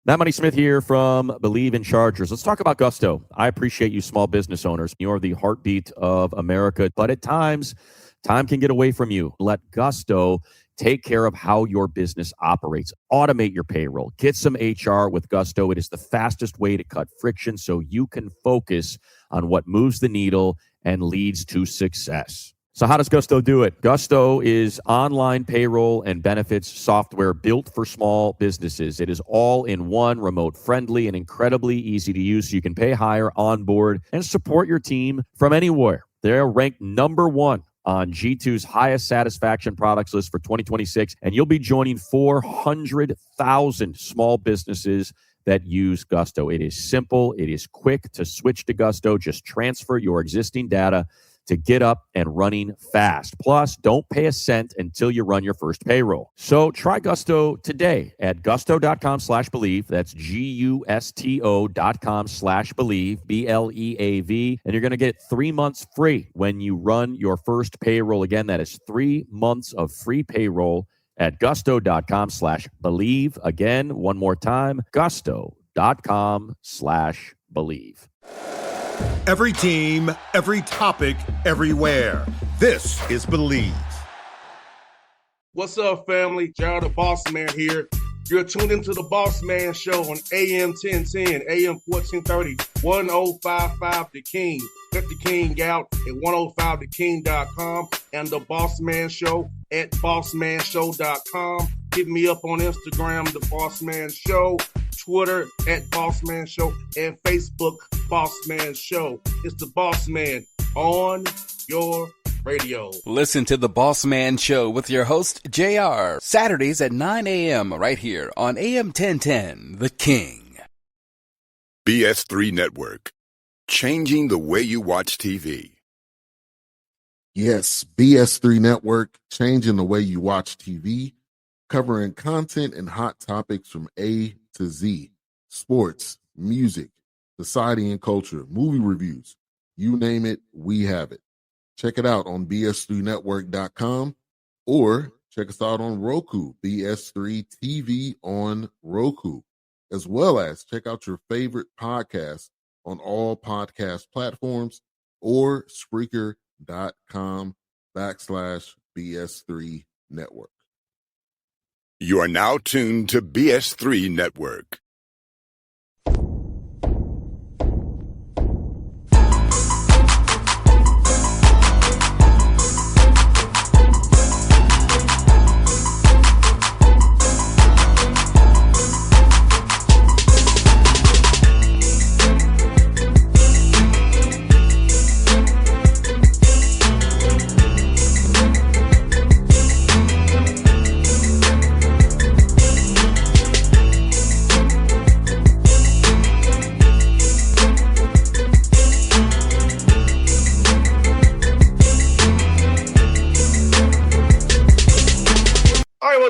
Matt Money Smith here from Believe in Chargers. Let's talk about Gusto. I appreciate you small business owners. You're the heartbeat of America, but at times, time can get away from you. Let Gusto take care of how your business operates. Automate your payroll. Get some HR with Gusto. It is the fastest way to cut friction so you can focus on what moves the needle and leads to success. So how does Gusto do it? Gusto is online payroll and benefits software built for small businesses. It is all in one, remote friendly, and incredibly easy to use so you can pay, hire, onboard, and support your team from anywhere. They're ranked number one on G2's highest satisfaction products list for 2026, and you'll be joining 400,000 small businesses that use Gusto. It is simple. It is quick to switch to Gusto. Just transfer your existing data to get up and running fast. Plus, don't pay a cent until you run your first payroll. So try Gusto today at gusto.com/believe. That's GUSTO.com/believe, BLEAV. And you're going to get 3 months free when you run your first payroll. Again, that is 3 months of free payroll at gusto.com/believe. Again, one more time, gusto.com/believe. Every team, every topic, everywhere. This is Believe. What's up, family? Jared the Bossman here. You're tuned into the Bossman Show on AM 1010, AM 1430, 1055 The King. Let the King out at 105theking.com and the Bossman Show at bossmanshow.com. Hit me up on Instagram, The Bossman Show, Twitter at Bossman Show, and Facebook, Bossman Show. It's the Bossman on your radio. Listen to the Bossman Show with your host, JR, Saturdays at 9 a.m. right here on AM 1010, The King. BS3 Network, changing the way you watch TV. Yes, BS3 Network, changing the way you watch TV, covering content and hot topics from A to Z, sports, music, society and culture, movie reviews, you name it, we have it. Check it out on bs3network.com or check us out on Roku, BS3 TV on Roku, as well as check out your favorite podcast on all podcast platforms or Spreaker.com/BS3 Network. You are now tuned to BS3 Network.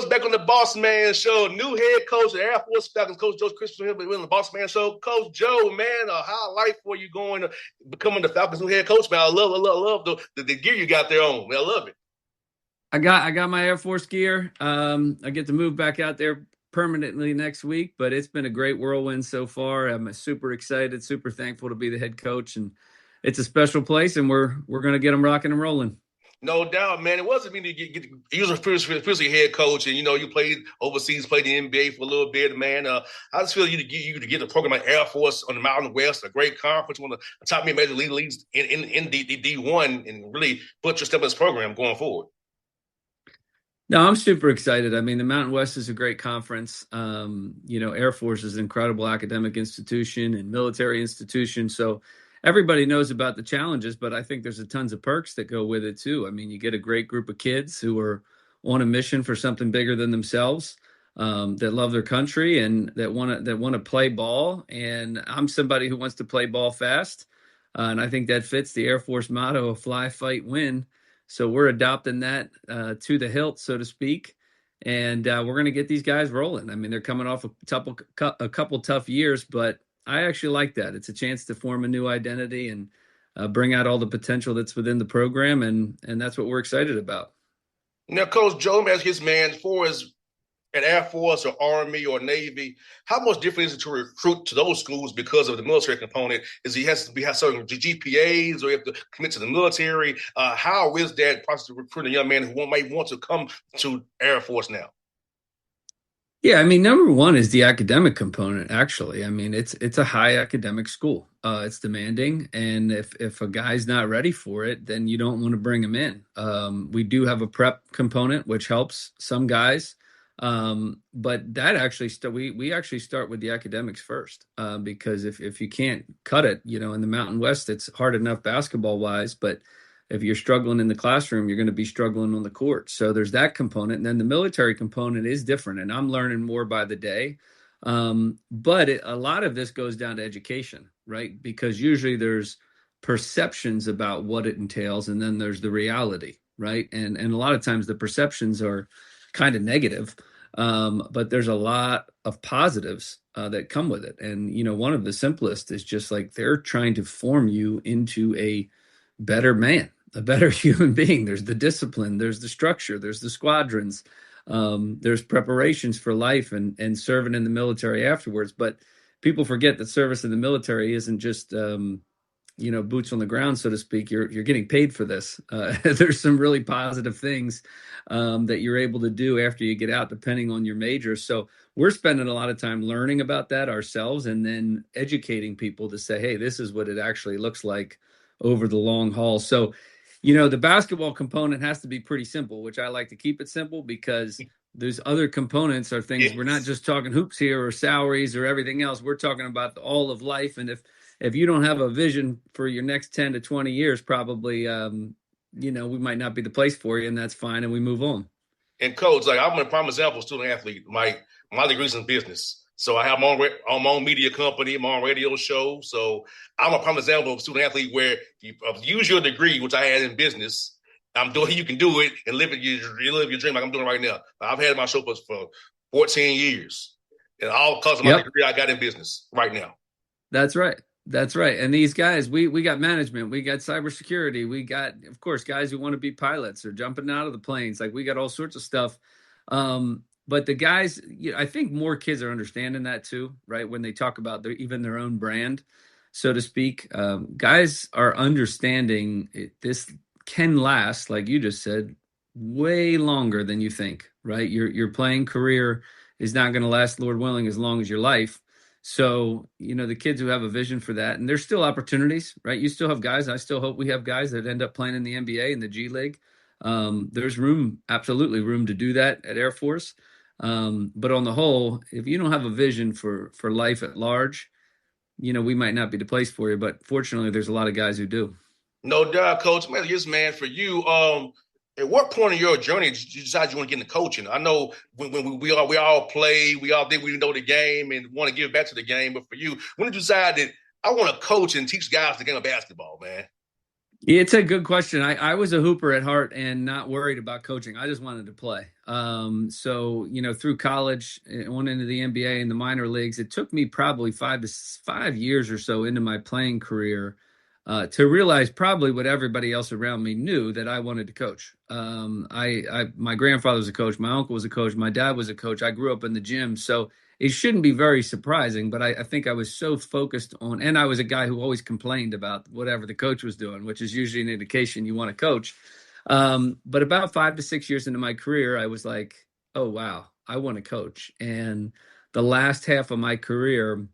Back on the Bossman Show, new head coach, the Air Force Falcons, Coach Crispin here on the Bossman Show. Coach Joe, man, a highlight for you going to becoming the Falcons' new head coach, man. I love the gear you got there on. Man, I love it. I got my Air Force gear. I get to move back out there permanently next week, but it's been a great whirlwind so far. I'm super excited, super thankful to be the head coach, and it's a special place, and we're going to get them rocking and rolling. No doubt, man. It wasn't mean to get you was a previously head coach, and you played overseas, played the NBA for a little bit, man. I just feel you to get a program like Air Force on the Mountain West, a great conference, one of the top major leagues in the D1, and really put your step in this program going forward. No, I'm super excited. I mean, the Mountain West is a great conference. Air Force is an incredible academic institution and military institution, so everybody knows about the challenges, but I think there's tons of perks that go with it too. I mean, you get a great group of kids who are on a mission for something bigger than themselves, that love their country and that want to play ball. And I'm somebody who wants to play ball fast, and I think that fits the Air Force motto of fly, fight, win. So we're adopting that to the hilt, so to speak, and we're going to get these guys rolling. I mean, they're coming off a couple tough years, but I actually like that. It's a chance to form a new identity and bring out all the potential that's within the program, and that's what we're excited about. Now, Coach Joe, as his man, for his at Air Force or Army or Navy, how much different is it to recruit to those schools because of the military component? Is he has to have certain GPAs, or you have to commit to the military? How is that process of recruiting a young man who might want to come to Air Force now? Yeah, I mean, number one is the academic component, actually. I mean, it's a high academic school. It's demanding, and if a guy's not ready for it, then you don't want to bring him in. We do have a prep component, which helps some guys. But that actually we actually start with the academics first, because if you can't cut it, in the Mountain West, it's hard enough basketball wise, but if you're struggling in the classroom, you're going to be struggling on the court. So there's that component. And then the military component is different. And I'm learning more by the day. But a lot of this goes down to education, right? Because usually there's perceptions about what it entails, and then there's the reality, right? And a lot of times the perceptions are kind of negative, but there's a lot of positives that come with it. And, one of the simplest is just like they're trying to form you into a better man, a better human being. There's the discipline, there's the structure, there's the squadrons, there's preparations for life and serving in the military afterwards. But people forget that service in the military isn't just boots on the ground, so to speak. You're getting paid for this. There's some really positive things that you're able to do after you get out, depending on your major. So we're spending a lot of time learning about that ourselves, and then educating people to say, hey, this is what it actually looks like over the long haul. So, the basketball component has to be pretty simple, which I like to keep it simple, because there's other components are things. Yes. We're not just talking hoops here or salaries or everything else. We're talking about all of life. And if you don't have a vision for your next 10 to 20 years, probably, we might not be the place for you, and that's fine. And we move on. And coach, like, I'm a prime example student athlete. My degree's in business. So I have my own media company, my own radio show. So I'm a prime example of student athlete where you use your degree, which I had in business. You can do it and live your dream like I'm doing right now. I've had my show for 14 years, and all because of my degree I got in business right now. That's right. That's right. And these guys, we got management, we got cybersecurity, we got, of course, guys who want to be pilots or jumping out of the planes. Like, we got all sorts of stuff. But the guys, I think more kids are understanding that too, right? When they talk about even their own brand, so to speak, guys are understanding this can last, like you just said, way longer than you think, right? Your playing career is not going to last, Lord willing, as long as your life. So, the kids who have a vision for that, and there's still opportunities, right? You still have guys. I still hope we have guys that end up playing in the NBA and the G League. There's absolutely room to do that at Air Force. But on the whole, if you don't have a vision for life at large, we might not be the place for you. But fortunately, there's a lot of guys who do. No doubt, Coach. Man, for you, at what point in your journey did you decide you want to get into coaching? I know when we all play, we all think we know the game and want to give back to the game. But for you, when did you decide that I want to coach and teach guys the game of basketball, man? It's a good question. I was a hooper at heart and not worried about coaching. I just wanted to play. So, through college, on into the NBA and the minor leagues, it took me probably 5 years or so into my playing career to realize probably what everybody else around me knew, that I wanted to coach. My grandfather was a coach. My uncle was a coach. My dad was a coach. I grew up in the gym. So it shouldn't be very surprising, but I think I was so focused on, and I was a guy who always complained about whatever the coach was doing, which is usually an indication you want to coach. But about 5 to 6 years into my career, I was like, oh, wow, I want to coach. And the last half of my career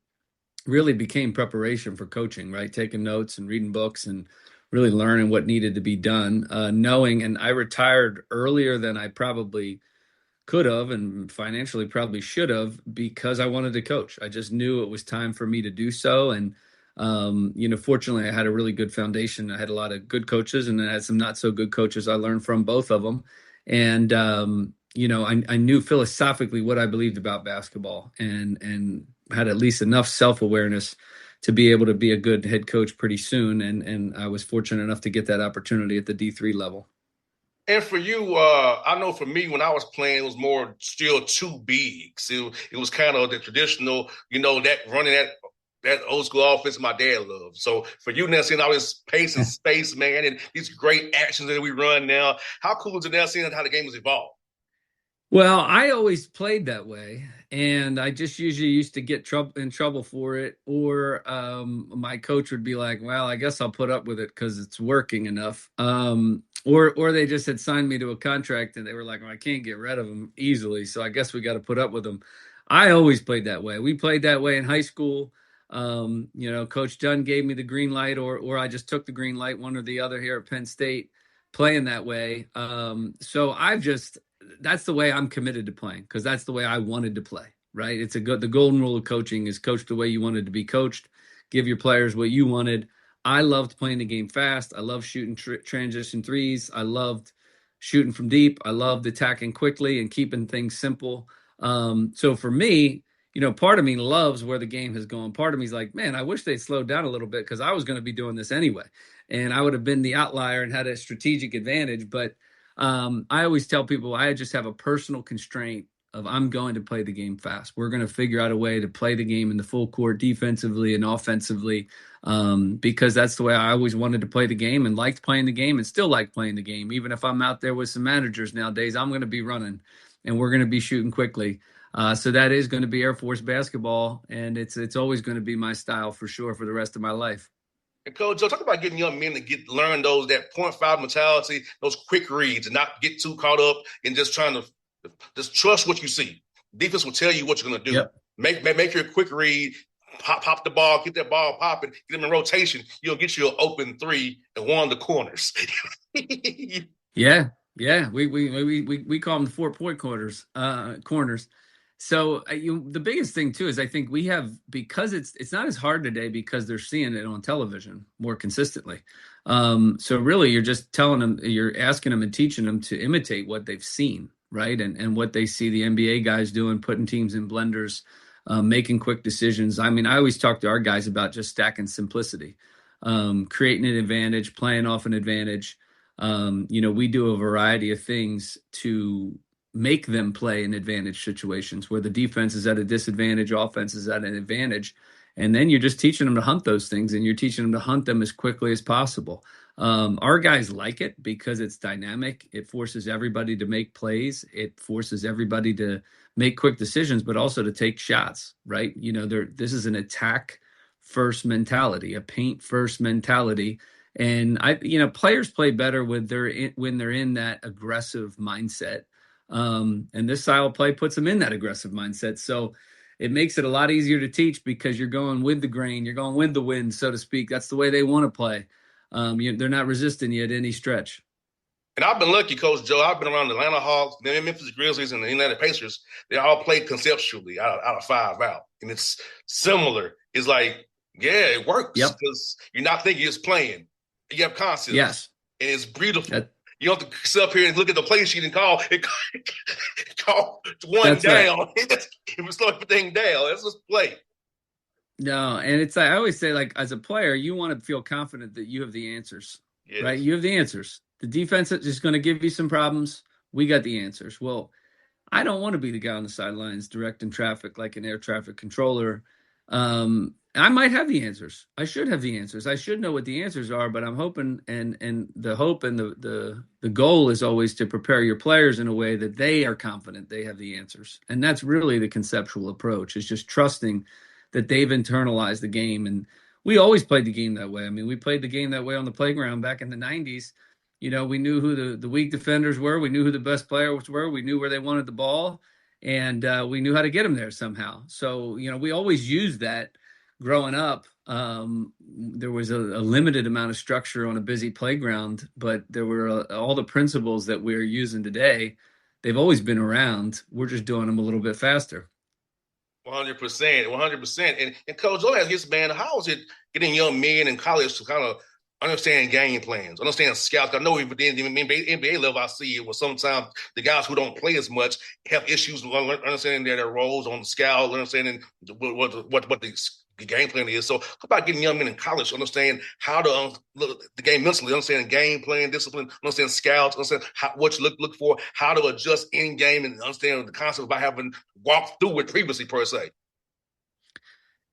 really became preparation for coaching, right? Taking notes and reading books and really learning what needed to be done, knowing, and I retired earlier than I probably could have, and financially probably should have, because I wanted to coach. I just knew it was time for me to do so. And, fortunately I had a really good foundation. I had a lot of good coaches, and I had some not so good coaches. I learned from both of them. And, I knew philosophically what I believed about basketball, and had at least enough self-awareness to be able to be a good head coach pretty soon. And I was fortunate enough to get that opportunity at the D3 level. And for you, I know for me, when I was playing, it was more still two bigs. It was kind of the traditional, that running that old school offense my dad loved. So for you now, seeing all this pace and space, man, and these great actions that we run now, how cool is it now seeing how the game has evolved? Well, I always played that way, and I just usually used to get in trouble for it, or my coach would be like, "Well, I guess I'll put up with it because it's working enough." Or they just had signed me to a contract, and they were like, "Well, I can't get rid of him easily, so I guess we got to put up with him." I always played that way. We played that way in high school. Coach Dunn gave me the green light, or I just took the green light, one or the other here at Penn State, playing that way. So that's the way I'm committed to playing, because that's the way I wanted to play, right? It's the golden rule of coaching is coach the way you wanted to be coached, give your players what you wanted. I loved playing the game fast. I loved shooting transition threes. I loved shooting from deep. I loved attacking quickly and keeping things simple. So for me, part of me loves where the game has gone. Part of me is like, man, I wish they'd slowed down a little bit, because I was going to be doing this anyway. And I would have been the outlier and had a strategic advantage. But I always tell people I just have a personal constraint of I'm going to play the game fast. We're going to figure out a way to play the game in the full court defensively and offensively, because that's the way I always wanted to play the game and liked playing the game and still like playing the game. Even if I'm out there with some managers nowadays, I'm going to be running and we're going to be shooting quickly. So that is going to be Air Force basketball, and it's always going to be my style for sure for the rest of my life. And Coach Joe, talk about getting young men to learn that 0.5 mentality, those quick reads, and not get too caught up in just trying to just trust what you see. Defense will tell you what you're going to do. Yep. Make your quick read, pop the ball, get that ball popping, get them in rotation. You'll get you an open three in one of the corners. Yeah. We call them the 4-point corners. So the biggest thing too is I think we have, because it's not as hard today because they're seeing it on television more consistently. So really you're just telling them, you're asking them and teaching them to imitate what they've seen, right? And what they see the NBA guys doing, putting teams in blenders, making quick decisions. I mean, I always talk to our guys about just stacking simplicity, creating an advantage, playing off an advantage. We do a variety of things to make them play in advantage situations where the defense is at a disadvantage, offense is at an advantage. And then you're just teaching them to hunt those things, and you're teaching them to hunt them as quickly as possible. Our guys like it because it's dynamic. It forces everybody to make plays. It forces everybody to make quick decisions, but also to take shots, right? This is an attack first mentality, a paint first mentality. And players play better when they're in that aggressive mindset. And this style of play puts them in that aggressive mindset. So it makes it a lot easier to teach because you're going with the grain, you're going with the wind, so to speak. That's the way they want to play. They're not resisting you at any stretch. And I've been lucky, Coach Joe. I've been around the Atlanta Hawks, the Memphis Grizzlies, and the Indiana Pacers. They all play conceptually out of 5 out. And it's similar. It's like, yeah, it works because you're not thinking it's playing. You have concepts. Yes. And it's beautiful. You don't have to sit up here and look at the play sheet and call one down. Right. Slow everything down. Let's just play. No, and it's I always say, like, as a player, you want to feel confident that you have the answers, right? You have the answers. The defense is just going to give you some problems. We got the answers. Well, I don't want to be the guy on the sidelines directing traffic like an air traffic controller. I might have the answers. I should have the answers. I should know what the answers are, but I'm hoping, and the hope and the goal is always to prepare your players in a way that they are confident they have the answers. And that's really the conceptual approach, is just trusting that they've internalized the game. And we always played the game that way. I mean, we played the game that way on the playground back in the 90s. We knew who the weak defenders were. We knew who the best players were. We knew where they wanted the ball, and we knew how to get them there somehow. So, we always used that. Growing up, there was a limited amount of structure on a busy playground, but there were all the principles that we're using today. They've always been around. We're just doing them a little bit faster. 100%. And Coach, let me ask this, man, how is it getting young men in college to kind of understand game plans, understand scouts? I know even in the NBA level, I see it where sometimes the guys who don't play as much have issues with understanding their roles on the scout, understanding what the game plan is. So how about getting young men in college to understand how to look at the game mentally, understand game plan, discipline, understand scouts, understand what to look for, how to adjust in game, and understand the concept about having walked through it previously, per se?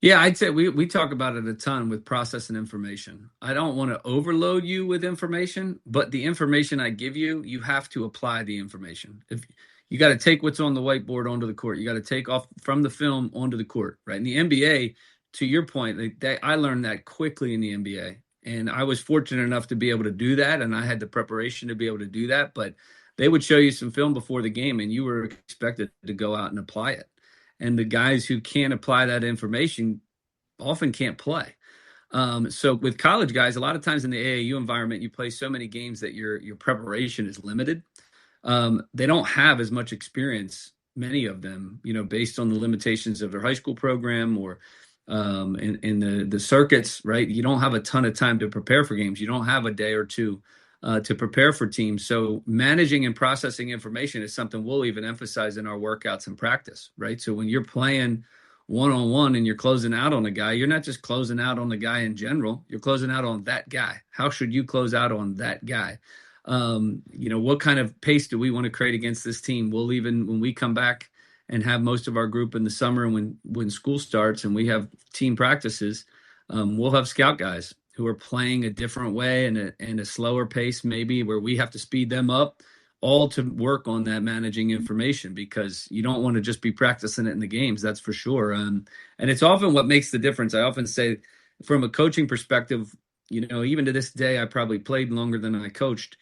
Yeah, I'd say we talk about it a ton with process and information. I don't want to overload you with information, but the information I give you, you have to apply the information. If you got to take what's on the whiteboard onto the court. You got to take off from the film onto the court, right? In the NBA, to your point, I learned that quickly in the NBA. And I was fortunate enough to be able to do that. And I had the preparation to be able to do that. But they would show you some film before the game, and you were expected to go out and apply it. And the guys who can't apply that information often can't play. So with college guys, a lot of times in the AAU environment, you play so many games that your preparation is limited. They don't have as much experience, many of them, based on the limitations of their high school program or in the circuits, right? You don't have a ton of time to prepare for games. You don't have a day or two to prepare for teams. So managing and processing information is something we'll even emphasize in our workouts and practice, right? So when you're playing one-on-one and you're closing out on a guy, you're not just closing out on the guy in general, you're closing out on that guy. How should you close out on that guy? What kind of pace do we want to create against this team? We'll even, when we come back and have most of our group in the summer, and when school starts and we have team practices, we'll have scout guys who are playing a different way and a slower pace, maybe where we have to speed them up, all to work on that managing information, because you don't want to just be practicing it in the games. That's for sure. And it's often what makes the difference. I often say from a coaching perspective, even to this day, I probably played longer than I coached.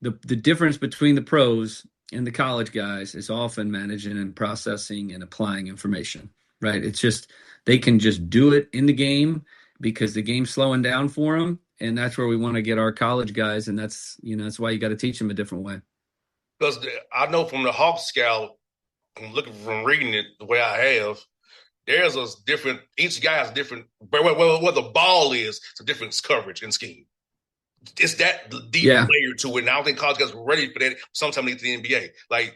The difference between the pros and the college guys is often managing and processing and applying information, right? It's just, they can just do it in the game because the game's slowing down for them. And that's where we want to get our college guys. And that's why you got to teach them a different way. Because I know from the Hawk Scout, from reading it the way I have, there's a different, each guy has different, where the ball is, it's a different coverage and scheme. It's that deep layer to it. And I don't think college guys are ready for that sometime in the NBA. Like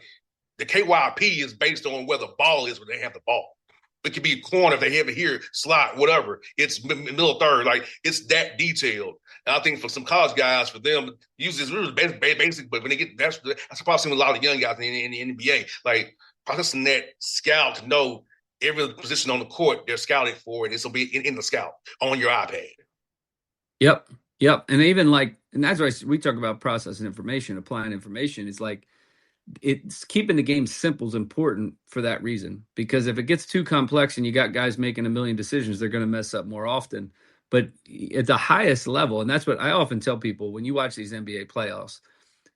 the KYP is based on where the ball is when they have the ball. It could be a corner if they have it here, slot, whatever. It's middle third. Like it's that detailed. And I think for some college guys, for them, use this really basic, but when they get that's probably seen a lot of young guys in the NBA, like processing that scout to know every position on the court they're scouted for, and this will be in the scout on your iPad. Yep. And even and that's why we talk about processing information, applying information. It's like, it's keeping the game simple is important for that reason, because if it gets too complex and you got guys making a million decisions, they're going to mess up more often. But at the highest level, and that's what I often tell people when you watch these NBA playoffs,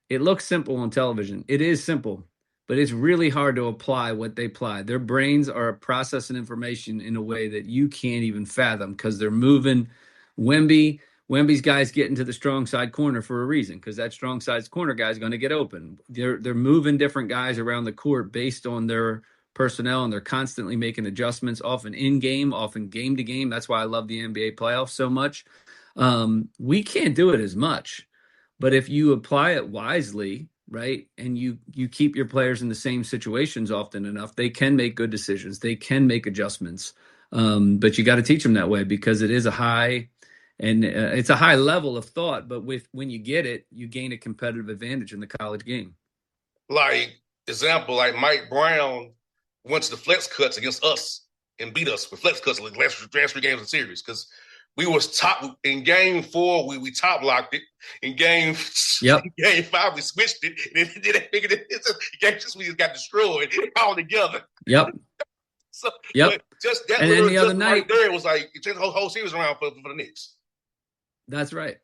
it looks simple on television. It is simple, but it's really hard to apply what they apply. Their brains are processing information in a way that you can't even fathom, because they're moving. Wemby's guys get into the strong side corner for a reason, because that strong side corner guy is going to get open. They're moving different guys around the court based on their personnel, and they're constantly making adjustments, often in game, often game to game. That's why I love the NBA playoffs so much. We can't do it as much, but if you apply it wisely, right, and you keep your players in the same situations often enough, they can make good decisions. They can make adjustments. But you got to teach them that way, because it is a high. And it's a high level of thought, but when you get it, you gain a competitive advantage in the college game. Like, example, like Mike Brown went to the flex cuts against us and beat us with flex cuts like last 3 games of the series, because we was top in game 4. We top locked it in game 5. We switched it, and then they figured game 6 we just got destroyed all together. Just that, and then the other night, right there was like it changed the whole series around for the Knicks. That's right.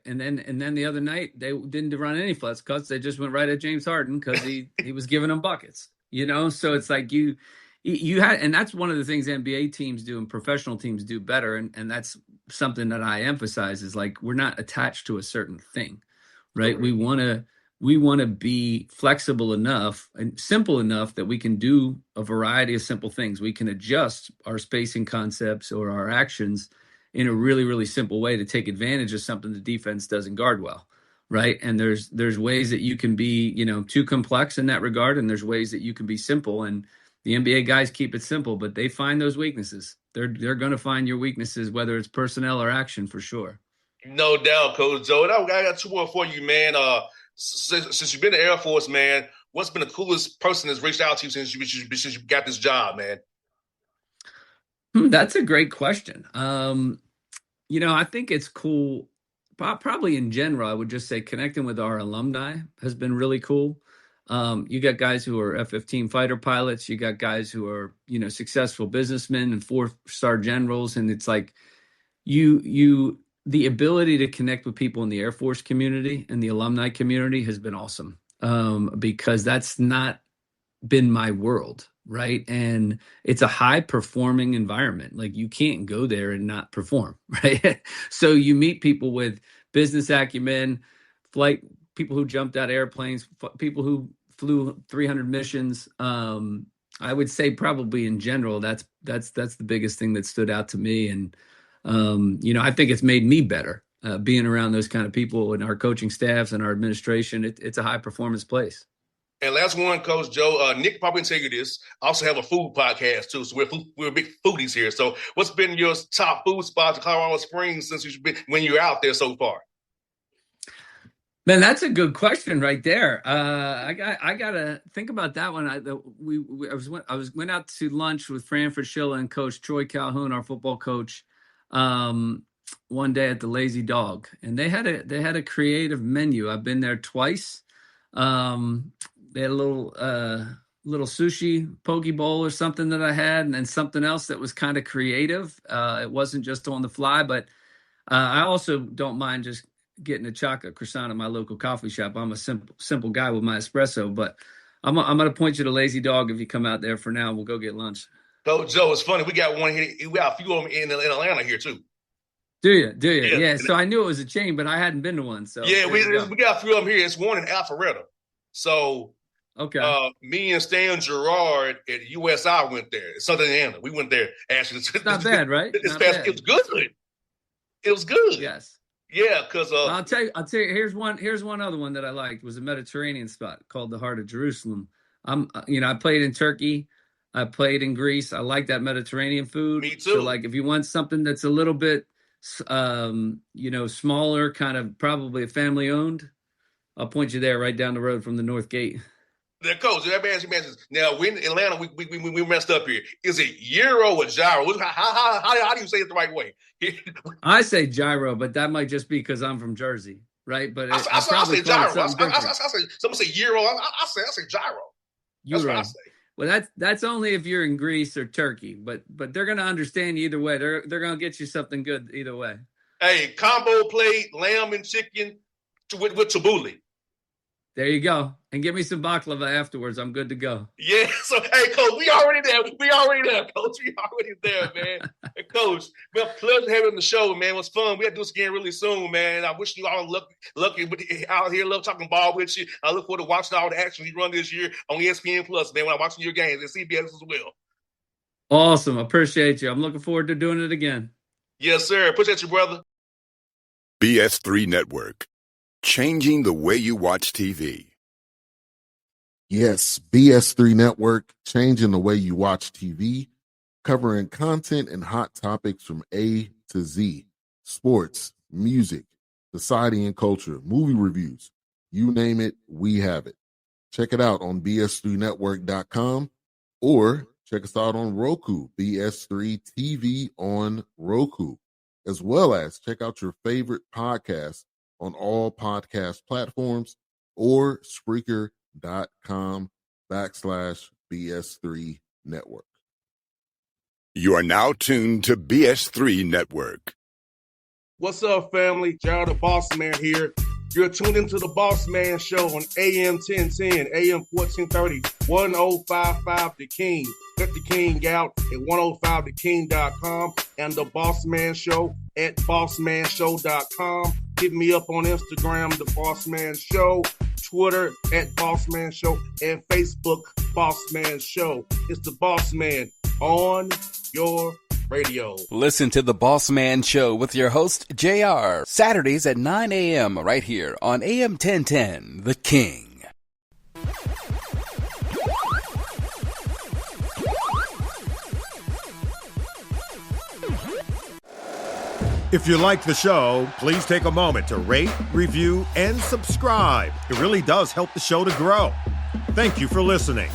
And then the other night they didn't run any flex cuts. They just went right at James Harden because he was giving them buckets. So it's like you had, and that's one of the things NBA teams do and professional teams do better. And that's something that I emphasize is like, we're not attached to a certain thing, right? We want to be flexible enough and simple enough that we can do a variety of simple things. We can adjust our spacing concepts or our actions in a really, really simple way to take advantage of something the defense doesn't guard well, right? And there's ways that you can be, too complex in that regard, and there's ways that you can be simple. And the NBA guys keep it simple, but they find those weaknesses. They're going to find your weaknesses, whether it's personnel or action, for sure. No doubt, Coach Joe. And I got 2 more for you, man. Since you've been in the Air Force, man, what's been the coolest person that's reached out to you since you got this job, man? That's a great question. I think it's cool. Probably in general, I would just say connecting with our alumni has been really cool. You got guys who are F-15 fighter pilots. You got guys who are, successful businessmen and 4-star generals. And it's like the ability to connect with people in the Air Force community and the alumni community has been awesome, because that's not been my world, right? And it's a high performing environment. Like, you can't go there and not perform, right? So you meet people with business acumen, flight people who jumped out of airplanes, people who flew 300 missions. I would say probably in general, that's the biggest thing that stood out to me. And I think it's made me better, being around those kind of people and our coaching staffs and our administration. It's a high performance place. And last one, Coach Joe, Nick probably tell you this. I also have a food podcast too, so we're big foodies here. So, what's been your top food spots in Colorado Springs since when you're out there so far? Man, that's a good question right there. I gotta think about that one. I went out to lunch with Fran Fraschilla and Coach Troy Calhoun, our football coach, one day at the Lazy Dog, and they had a creative menu. I've been there twice. They had a little sushi poke bowl or something that I had, and then something else that was kind of creative. It wasn't just on the fly, but I also don't mind just getting a chocolate croissant at my local coffee shop. I'm a simple guy with my espresso, but I'm going to point you to Lazy Dog if you come out there for now. We'll go get lunch. Coach Joe, it's funny. We got one here. We got a few of them in Atlanta here too. Do you? Yeah. So I knew it was a chain, but I hadn't been to one. So yeah, we got a few of them here. It's one in Alpharetta. So okay, me and Stan Gerard at USI went there. Southern Indiana. We went there. Actually, it's not bad, right? It was good. It was good. Yes. Yeah, because I'll tell you. Here's one other one that I liked, was a Mediterranean spot called the Heart of Jerusalem. I played in Turkey, I played in Greece. I like that Mediterranean food. Me too. So, like, if you want something that's a little bit, smaller, kind of probably a family owned, I'll point you there, right down the road from the North Gate. The coach, that man. Now, we in Atlanta, we messed up here. Is it gyro or gyro? How do you say it the right way? I say gyro, but that might just be because I'm from Jersey, right? But I say gyro. Someone say gyro. I say gyro. That's what I say. Well, that's only if you're in Greece or Turkey, but they're gonna understand you either way. They're gonna get you something good either way. Hey, combo plate, lamb and chicken with tabbouleh. There you go. And give me some baklava afterwards. I'm good to go. Yeah. So, hey, Coach, we already there. Coach. We already there, man. Hey, Coach, man, pleasure having you on the show, man. It was fun. We got to do this again really soon, man. I wish you all lucky out here. Love talking ball with you. I look forward to watching all the action you run this year on ESPN Plus, man, when I'm watching your games and CBS as well. Awesome. Appreciate you. I'm looking forward to doing it again. Yes, sir. Appreciate you, brother. BS3 Network. Changing the way you watch TV. Yes, BS3 Network, changing the way you watch TV, covering content and hot topics from A to Z, sports, music, society and culture, movie reviews, you name it, we have it. Check it out on bs3network.com or check us out on Roku, BS3 TV on Roku, as well as check out your favorite podcast on all podcast platforms or Spreaker.com/BS3 Network. You are now tuned to BS3 Network. What's up, family? Gerald the Bossman here. You're tuned into the Bossman Show on AM 1010, AM 1430, 1055 The King. Let the King out at 105theking.com and the Bossman Show at bossmanshow.com. Hit me up on Instagram, The Bossman Show, Twitter at Bossman Show, and Facebook, Bossman Show. It's the Bossman on your radio. Listen to the Bossman Show with your host, JR, Saturdays at 9 a.m. right here on AM 1010, The King. If you like the show, please take a moment to rate, review, and subscribe. It really does help the show to grow. Thank you for listening.